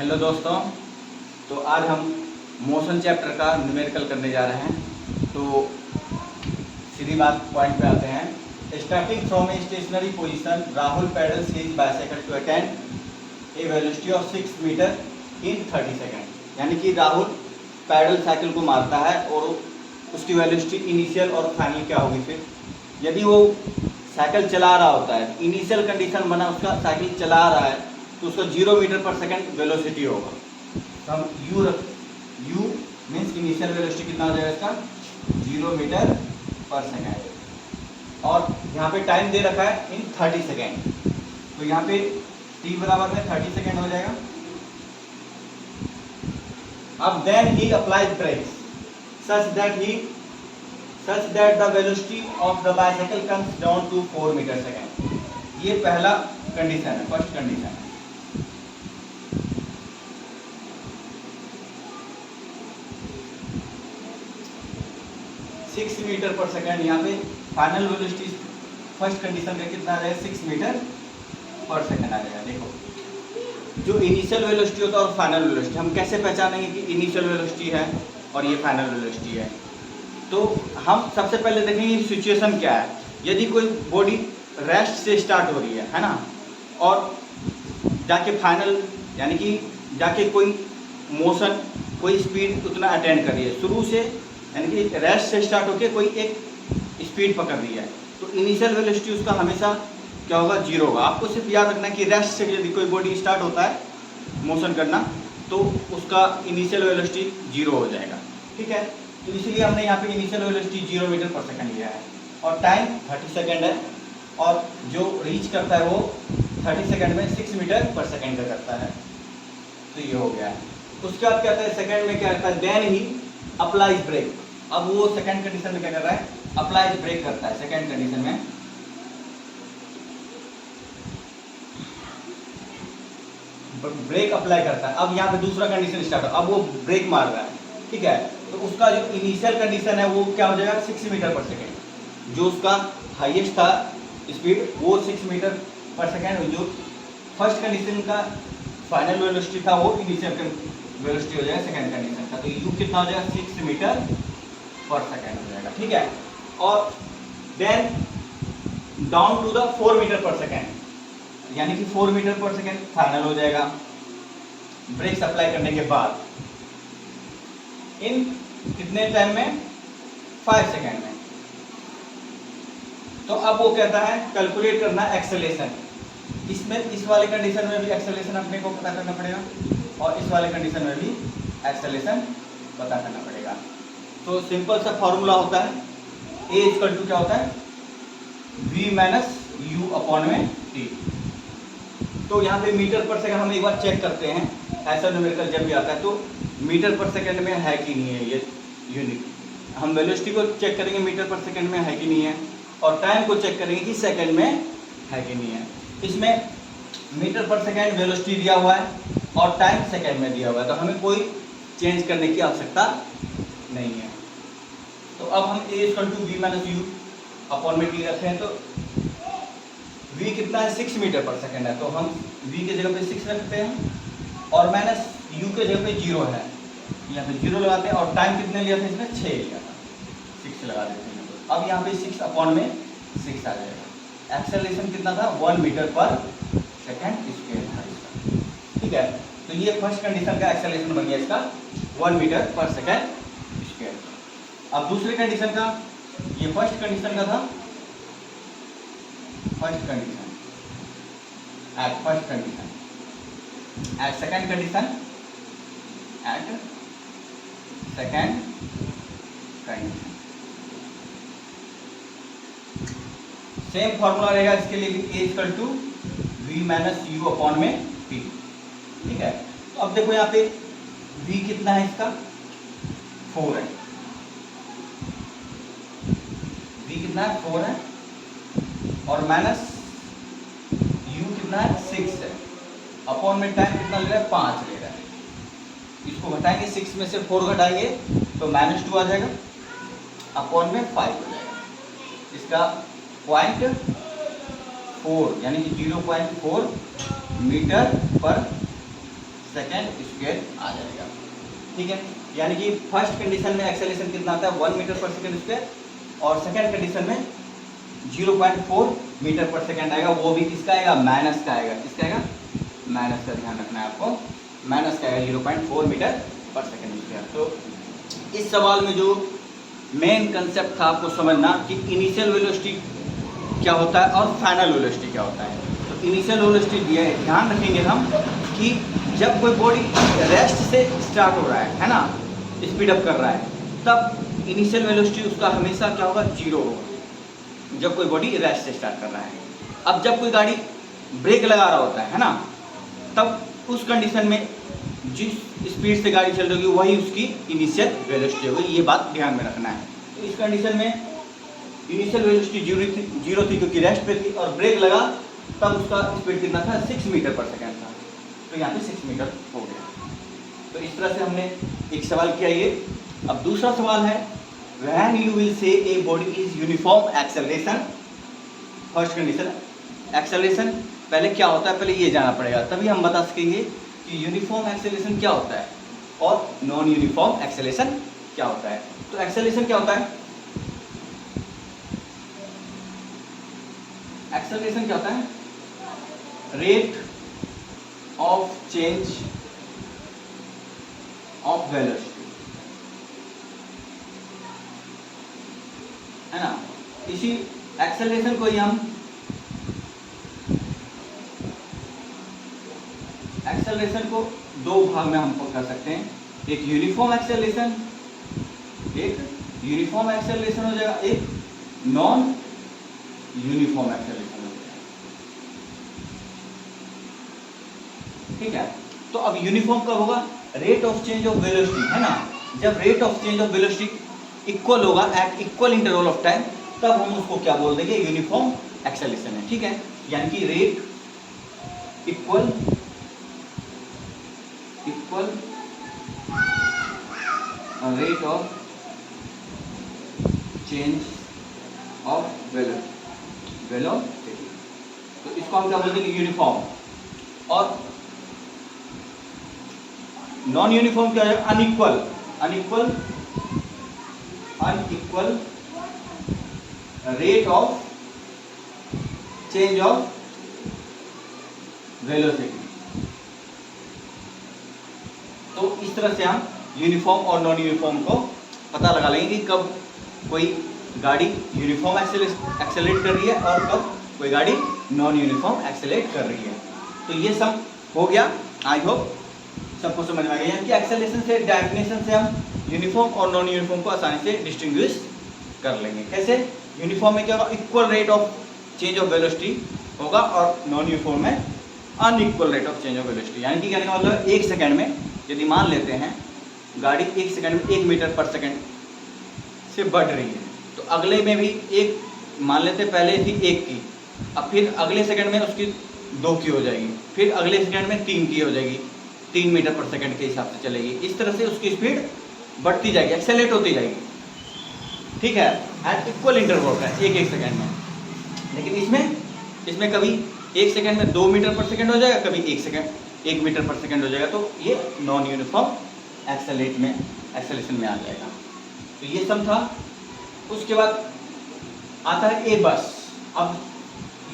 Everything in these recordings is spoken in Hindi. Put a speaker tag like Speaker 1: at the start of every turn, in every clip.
Speaker 1: हेलो दोस्तों, तो आज हम मोशन चैप्टर का न्यूमेरिकल करने जा रहे हैं। तो सीधी बात पॉइंट पे आते हैं। Starting from a stationary position, Rahul pedals his bicycle to attend a velocity of 6 metre in 30 second. यानी कि राहुल पैडल साइकिल को मारता है और उसकी वेलोसिटी इनिशियल और फाइनल क्या होगी। फिर यदि वो साइकिल चला रहा होता है, इनिशियल कंडीशन बना उसका साइकिल चला रहा है तो उसका 0 मीटर पर सेकेंड वेलोसिटी होगा। तो हम u मीन्स इनिशियल वेलोसिटी कितना हो जाएगा इसका 0 मीटर पर सेकेंड। और यहाँ पे टाइम दे रखा है इन 30 सेकेंड, तो यहाँ पे t बराबर में 30 सेकेंड हो जाएगा। अब then he applies brakes such that the velocity of the bicycle comes down to 4 metre second. ये पहला कंडीशन है, फर्स्ट कंडीशन है। सिक्स मीटर पर सेकेंड, यहाँ पे फाइनल वेलोसिटी फर्स्ट कंडीशन में कितना आ जाएगा 6 मीटर पर सेकेंड आ जाएगा। देखो जो इनिशियल वेलोसिटी होता है और फाइनल वेलोसिटी, हम कैसे पहचानेंगे कि इनिशियल वेलोसिटी है और ये फाइनल वेलोसिटी है। तो हम सबसे पहले देखेंगे सिचुएशन क्या है। यदि कोई बॉडी रेस्ट से स्टार्ट हो रही है ना, और जाके फाइनल यानी कि जाके कोई मोशन कोई स्पीड उतना अटेंड कर रही है, शुरू से यानी कि रेस्ट से स्टार्ट होकर कोई एक स्पीड पकड़ रही है, तो इनिशियल वेलोसिटी उसका हमेशा क्या होगा 0 होगा। आपको सिर्फ याद रखना है कि रेस्ट से यदि कोई बॉडी स्टार्ट होता है मोशन करना तो उसका इनिशियल वेलोसिटी 0 हो जाएगा। ठीक है, तो इसलिए हमने यहाँ पे इनिशियल वेलोसिटी 0 मीटर पर सेकंड लिया है और टाइम 30 सेकंड है, और जो रीच करता है वो 30 सेकंड में 6 मीटर पर सेकंड का करता है। तो ये हो गया है। उसके बाद क्या कहता है सेकंड में क्या करता है, देन ही अप्लाइज ब्रेक। अब वो सेकंड कंडीशन में क्या कर रहा है, अप्लाइज ब्रेक करता है। सेकंड कंडीशन में ब्रेक अप्लाई करता है। अब यहाँ पे दूसरा कंडीशन स्टार्ट हो, अब वो ब्रेक मार रहा है। ठीक है, तो उसका जो इनिशियल कंडीशन है वो क्या हो जाएगा 6 मीटर पर सेकेंड। जो उसका हाईएस्ट था स्पीड वो 6 मीटर पर सेकेंड, जो फर्स्ट कंडीशन का फाइनल वेलोसिटी था वो इनिशियल वेलोसिटी हो जाएगा सेकेंड कंडीशन का। तो यू कितना हो जाएगा 6 मीटर पर सेकेंड हो जाएगा। ठीक है, और then down to the 4 metre per second, यानी कि 4 मीटर पर सेकेंड फाइनल हो जाएगा ब्रेक्स अप्लाई करने के बाद। इन कितने टाइम में 5 सेकेंड में। तो अब वो कहता है कैलकुलेट करना एक्सेलेरेशन। इसमें इस वाले कंडीशन में भी एक्सेलेरेशन अपने को पता करना पड़ेगा और इस वाले कंडीशन में भी एक्सेलेरेशन पता करना पड़ेगा। तो सिंपल सा फॉर्मूला होता है ए इक्वल टू क्या होता है v माइनस यू अपॉन में टी। तो यहाँ पे मीटर पर सेकंड हम एक बार चेक करते हैं, ऐसा न्यूमेरिकल जब भी आता है तो मीटर पर सेकंड में है कि नहीं है ये यूनिट। हम वेलोसिटी को चेक करेंगे मीटर पर सेकंड में है कि नहीं है, और टाइम को चेक करेंगे कि सेकंड में है कि नहीं है। इसमें मीटर पर सेकंड वेलोसिटी दिया हुआ है और टाइम सेकंड में दिया हुआ है, तो हमें कोई चेंज करने की आवश्यकता नहीं है। तो अब हम A equal to we minus you upon में टी रखते हैं, तो v कितना है 6 मीटर पर सेकंड है, तो हम v के जगह पे 6 रखते हैं और माइनस u के जगह पे 0 है, यहाँ पे 0 लगाते हैं। और टाइम कितने लिया था इसमें 6 लिया था, 6 लगा देते हैं। अब यहाँ पे 6 अपॉन में 6 आ जाएगा। एक्सेलरेशन कितना था 1 मीटर पर सेकंड स्क्वायर था इसका। ठीक है, तो ये फर्स्ट कंडीशन का एक्सेलरेशन बन गया इसका 1 मीटर पर सेकंड स्क्वायर। अब दूसरी कंडीशन का, ये फर्स्ट कंडीशन का था, first condition at first condition at second condition at second condition. Same formula रहेगा इसके लिए भी, a equal to we minus you upon में टी। ठीक है, तो अब देखो यहाँ पे v कितना है इसका 4 है, v कितना है 4 है, और माइनस u कितना है 6 है, अपॉन में टाइम कितना ले रहा है 5 ले रहा है। इसको घटाएंगे, 6 में से 4 घटाएंगे तो -2 आ जाएगा, अपॉन में 5 हो जाएगा। इसका 0.4 यानी कि 0.4 मीटर पर सेकेंड स्क्वायर आ जाएगा। ठीक है, यानी कि फर्स्ट कंडीशन में एक्सेलरेशन कितना आता है 1 मीटर पर सेकेंड स्क्वायर, और सेकेंड कंडीशन में 0.4 मीटर पर सेकेंड आएगा, वो भी किसका आएगा, माइनस का आएगा। किसका आएगा, माइनस का, ध्यान रखना है आपको, माइनस का आएगा 0.4 मीटर पर सेकेंड स्क्वायर। तो इस सवाल में जो मेन कंसेप्ट था आपको समझना कि इनिशियल वेलोसिटी क्या होता है और फाइनल वेलोसिटी क्या होता है। तो इनिशियल वेलोसिटी दिया है, ध्यान रखेंगे हम कि जब कोई बॉडी रेस्ट से स्टार्ट हो रहा है ना, स्पीड अप कर रहा है, तब इनिशियल वेलोसिटी उसका हमेशा क्या होगा, 0 होगा, जब कोई बॉडी रेस्ट से स्टार्ट कर रहा है। अब जब कोई गाड़ी ब्रेक लगा रहा होता है ना, तब उस कंडीशन में जिस स्पीड से गाड़ी चल रही होगी वही उसकी इनिशियल वेलोसिटी होगी, ये बात ध्यान में रखना है। तो इस कंडीशन में इनिशियल वेलोसिटी 0 थी क्योंकि रेस्ट पे थी, और ब्रेक लगा तब उसका स्पीड कितना था, 6 मीटर पर सेकेंड था, तो यहाँ पे 6 मीटर हो गया। तो इस तरह से हमने एक सवाल किया ये। अब दूसरा सवाल है, when you will say a body is uniform acceleration. First condition acceleration, पहले क्या होता है, पहले ये जाना पड़ेगा, तभी हम बता सकेंगे कि यूनिफॉर्म एक्सेलरेशन क्या होता है और नॉन यूनिफॉर्म एक्सेलरेशन क्या होता है। तो एक्सेलरेशन क्या होता है, एक्सेलरेशन क्या होता है, rate of change of velocity, है ना। इसी एक्सेलरेशन को ही हम एक्सेलरेशन को दो भाग में हम कर सकते हैं, एक यूनिफॉर्म एक्सेलरेशन, एक यूनिफॉर्म एक्सेलरेशन हो जाएगा, एक नॉन यूनिफॉर्म एक्सेलरेशन हो जाएगा। ठीक है, तो अब यूनिफॉर्म कब होगा, rate of change of velocity, है ना। जब rate of change of velocity equal होगा at equal interval of time, तब हम उसको क्या बोल देंगे, यूनिफॉर्म एक्सेलरेशन है। ठीक है, यानी कि rate equal rate of change of velocity, तो इसको हम क्या बोलते हैं, यूनिफॉर्म। और नॉन यूनिफॉर्म क्या है, unequal rate of change of velocity. तो इस तरह से हम यूनिफॉर्म और नॉन यूनिफॉर्म को पता लगा लेंगे कि कब कोई गाड़ी यूनिफॉर्म एक्सेलरेट कर रही है और कब कोई गाड़ी नॉन यूनिफॉर्म एक्सेलरेट कर रही है। तो ये सब हो गया, आई होप सबको समझ में आ गया कि एक्सेलरेशन से, डेफिनेशन से हम यूनिफॉर्म और नॉन यूनिफॉर्म को आसानी से डिस्टिंग्विश कर लेंगे। कैसे, यूनिफॉर्म में क्या होगा, equal rate of change of velocity होगा, और नॉन यूनिफॉर्म में unequal rate of change of velocity. यानी कि कहने का मतलब 1 सेकेंड में यदि मान लेते हैं गाड़ी 1 सेकेंड में 1 मीटर पर सेकेंड से बढ़ रही है, तो अगले में भी एक मान लेते, पहले थी 1 की, अब फिर अगले सेकंड में उसकी 2 की हो जाएगी, फिर अगले सेकंड में 3 की हो जाएगी, 3 मीटर पर सेकंड के हिसाब से चलेगी। इस तरह से उसकी स्पीड बढ़ती जाएगी, एक्सेलरेट होती जाएगी। ठीक है, एट इक्वल इंटरवल है, 1 सेकंड में। लेकिन इसमें कभी 1 सेकंड में 2 मीटर पर सेकंड हो जाएगा, कभी 1 मीटर पर सेकंड हो जाएगा, तो ये नॉन यूनिफॉर्म एक्सेलरेशन में आ जाएगा। तो ये सब था। उसके बाद आता है ए बस। अब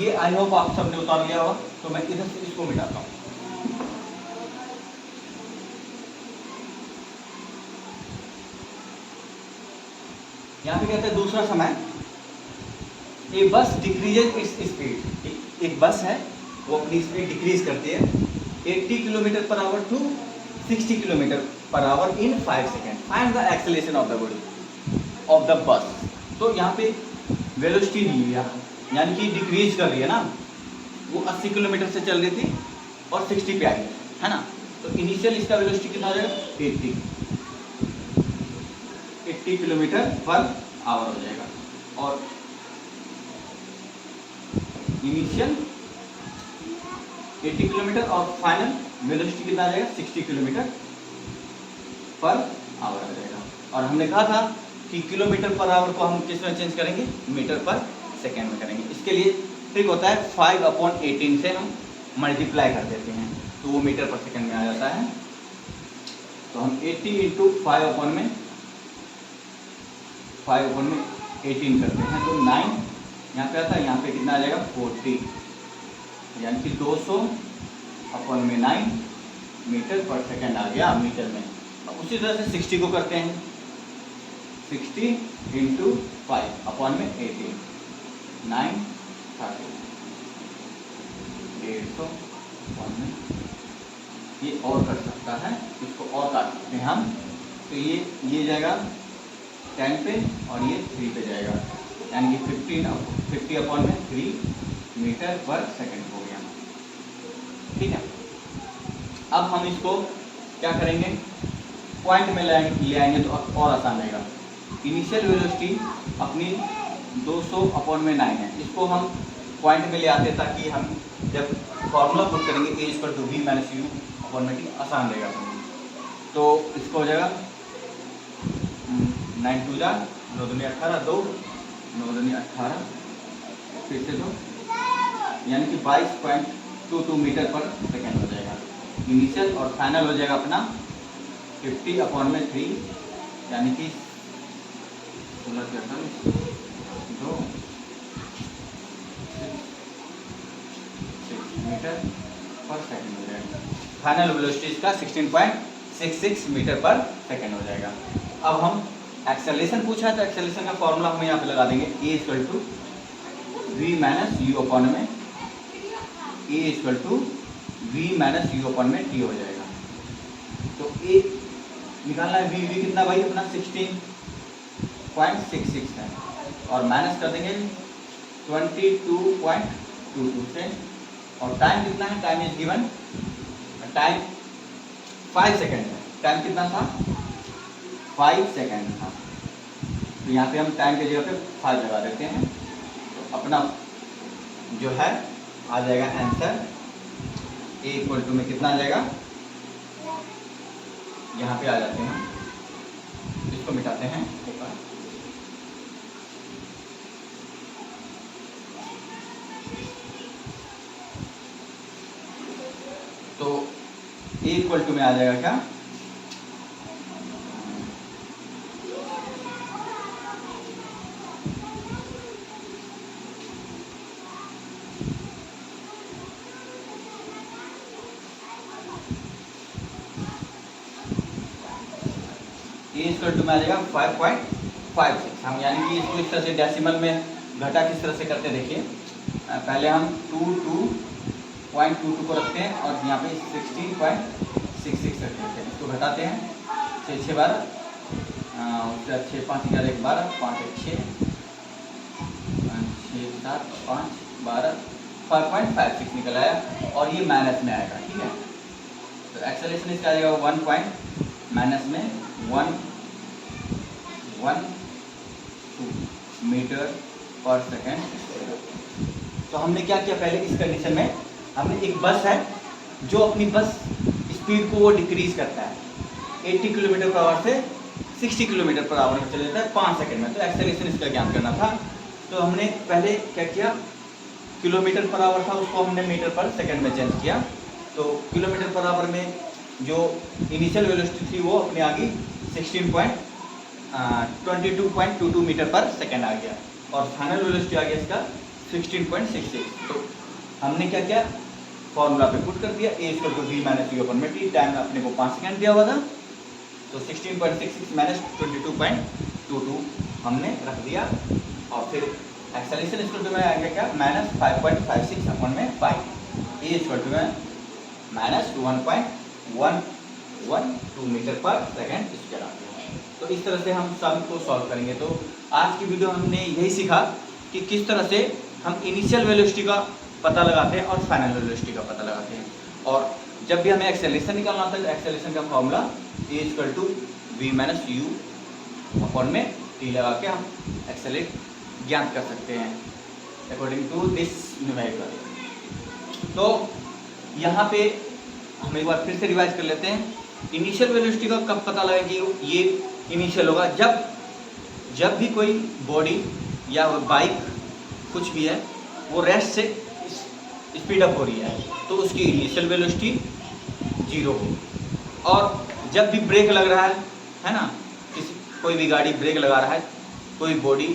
Speaker 1: ये आई होप आप सबने उतार लिया होगा, तो मैं इधर से इसको मिटाता हूँ। यहाँ पे कहते हैं दूसरा समय, ए बस डिक्रीजेज इट्स स्पीड। एक बस है वो अपनी स्पीड डिक्रीज करती है 80 kilometre per hour to 60 kilometre per hour in 5 second. Find the acceleration of the body of the bus. तो यहाँ पे वेलोसिटी दी हुई है, यानी कि डिक्रीज कर रही है ना, वो 80 किलोमीटर से चल रही थी और 60 पे आई है ना। तो इनिशियल इसका वेलोसिटी कितना हो जाएगा, 80 किलोमीटर पर आवर हो जाएगा, और इनिशियल 80 किलोमीटर और फाइनल वेलोसिटी कितना आ जाएगा, 60 किलोमीटर पर आवर आ जाएगा। और हमने कहा था कि किलोमीटर पर आवर को हम किस में चेंज करेंगे, मीटर पर सेकेंड में करेंगे। इसके लिए ट्रिक होता है 5/18 से हम मल्टीप्लाई कर देते हैं, तो वो मीटर पर सेकंड में आ जाता है। तो हम 80 इंटू 5/18 करते हैं तो 9 यहाँ पे आता है, यहाँ पे कितना आ जाएगा 40, यानी कि 200/9 मीटर पर सेकंड आ गया मीटर में। उसी तरह से 60 को करते हैं, 60 इंटू 5/18 930 150 ये और कर सकता है, इसको और काट सकते हैं हम। तो ये जाएगा 10 पे और ये 3 पे जाएगा, यानी कि 50/3 मीटर पर सेकंड हो गया। ठीक है, अब हम इसको क्या करेंगे, पॉइंट में ले आएंगे तो और आसान रहेगा। इनिशियल वेलोसिटी अपनी 200/9 है, इसको हम पॉइंट में ले आते ताकि हम जब फॉर्मूला पुट करेंगे a = v - u/t आसान रहेगा। तो इसको हो जाएगा 9 2 जा 9 दूनी 18 2 9 दूनी 18 फिर से 2, यानी कि 22.22 मीटर पर सेकेंड हो जाएगा इनिशियल, और फाइनल हो जाएगा अपना 50/3 यानी कि 16 मीटर पर सेकंड हो जाएगा। फाइनल वेलोसिटी इसका 16.66 मीटर पर सेकंड हो जाएगा। अब हम एक्सेलरेशन पूछा है तो एक्सेलरेशन का फॉर्मूला हम यहाँ पे लगा देंगे, a = v - u/में, a = v - u/t हो जाएगा। तो a निकालना है, v कितना भाई अपना 16.66 है, और माइनस कर देंगे 22.22 से, और टाइम कितना है, time is given, time 5 second है। टाइम कितना था, 5 सेकेंड था। तो यहाँ पे हम टाइम की जगह पे 5 लगा देते हैं, तो अपना जो है आ जाएगा आंसर a = में कितना आ जाएगा, यहाँ पे आ जाते हैं, इसको मिटाते हैं एक बार। तो a = में आ जाएगा क्या, a = में आ जाएगा 5.56। हम यानी कि इसको इस तरह से डेसिमल में घटा किस तरह से करते हैं, देखिए पहले हम 22.22 को रखते हैं और यहाँ पे 16.66 रख देते हैं, इसको घटाते हैं 6 6 12 उसके बाद 6 5 11 12 5 1 6 6 7 5 12 5.56 निकल आया, और ये माइनस में आएगा। ठीक है, तो एक्सेलरेशन इसका आएगा 1 पॉइंट माइनस में 112 मीटर पर सेकेंड। तो हमने क्या किया, पहले इस कंडीशन में हमने एक बस है जो अपनी बस स्पीड को वो डिक्रीज करता है 80 km/h से 60 km/h में चले जाता है 5 सेकंड में। तो एक्सेलरेशन इसका ज्ञान करना था, तो हमने पहले क्या किया, km/h था उसको हमने मीटर पर सेकंड में चेंज किया। तो km/h में जो इनिशियल वेलोसिटी थी वो अपने आ गई 22.22 मीटर पर सेकंड आ गया, और फाइनल वेलोसिटी आ गया इसका 16.66। तो हमने क्या किया, फॉर्मूला पे पुट कर दिया, a = v - u/t, टाइम अपने को 5 सेकंड दिया हुआ था, तो 16.66 - 22.22 हमने रख दिया, और फिर एक्सेलरेशन इक्वल टू में आ गया क्या, -5.56/5, a = में -1.112 मीटर पर सेकंड स्क्वायर आ गया। तो इस तरह से हम सम को सॉल्व करेंगे। तो आज की वीडियो हमने यही सीखा कि किस तरह से हम इनिशियल वेलोसिटी का पता लगाते हैं और फाइनल वेलोसिटी का पता लगाते हैं, और जब भी हमें एक्सेलरेशन निकालना होता है तो एक्सेलरेशन का फॉर्मूला a = v - u/t लगा के हम एक्सेलरेट ज्ञात कर सकते हैं अकॉर्डिंग टू दिस न्यूमेरिकल। तो यहाँ पे हम एक बार फिर से रिवाइज कर लेते हैं, इनिशियल वेलोसिटी का कब पता लगेगी, ये इनिशियल होगा जब भी कोई बॉडी या बाइक कुछ भी है वो रेस्ट से स्पीड अप हो रही है, तो उसकी इनिशियल वेलोसिटी जीरो हो। और जब भी ब्रेक लग रहा है ना, कोई भी गाड़ी ब्रेक लगा रहा है, कोई बॉडी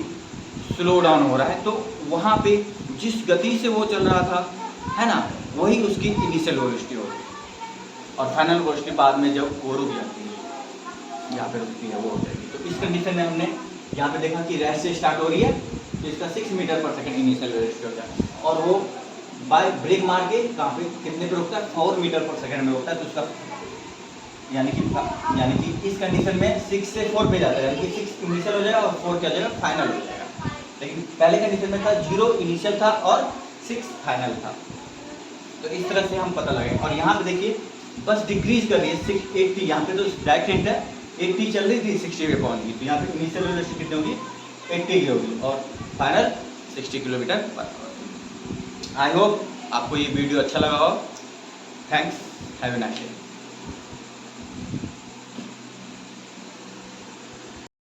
Speaker 1: स्लो डाउन हो रहा है, तो वहाँ पे जिस गति से वो चल रहा था, है ना, वही उसकी इनिशियल वेलोसिटी होगी और फाइनल वेलोसिटी बाद में जब वो रुक जाती है, यहाँ पे रुकती है, वो हो जाएगी। तो इस कंडीशन में हमने यहाँ पे देखा कि रेस्ट से स्टार्ट हो रही है, तो इसका 6 मीटर पर सेकंड इनिशियल वेलोसिटी हो जाए और वो बाय ब्रेक मार के कहाँ पे कितने पे रुकता है, 4 मीटर पर सेकंड में रुकता है। तो उसका यानी कि इस कंडीशन में 6 से 4 पे जाता है, यानी कि 6 इनिशियल हो जाएगा और 4 क्या हो जाएगा, फाइनल हो जाएगा। लेकिन पहले कंडीशन में था 0 इनिशियल था और 6 फाइनल था। तो इस तरह से हम पता लगाएं। और यहाँ पे देखिए बस डिक्रीज कर रही है 680, यहाँ पे तो डायरेक्ट हिंट है 80 चल रही थी 60 पे पहुँच गई, तो यहाँ पे इनिशियल वेलोसिटी कितनी होगी, 80 की होगी और फाइनल 60 किलोमीटर पर। आई होप आपको ये वीडियो अच्छा लगा हो। Thanks, have a nice day.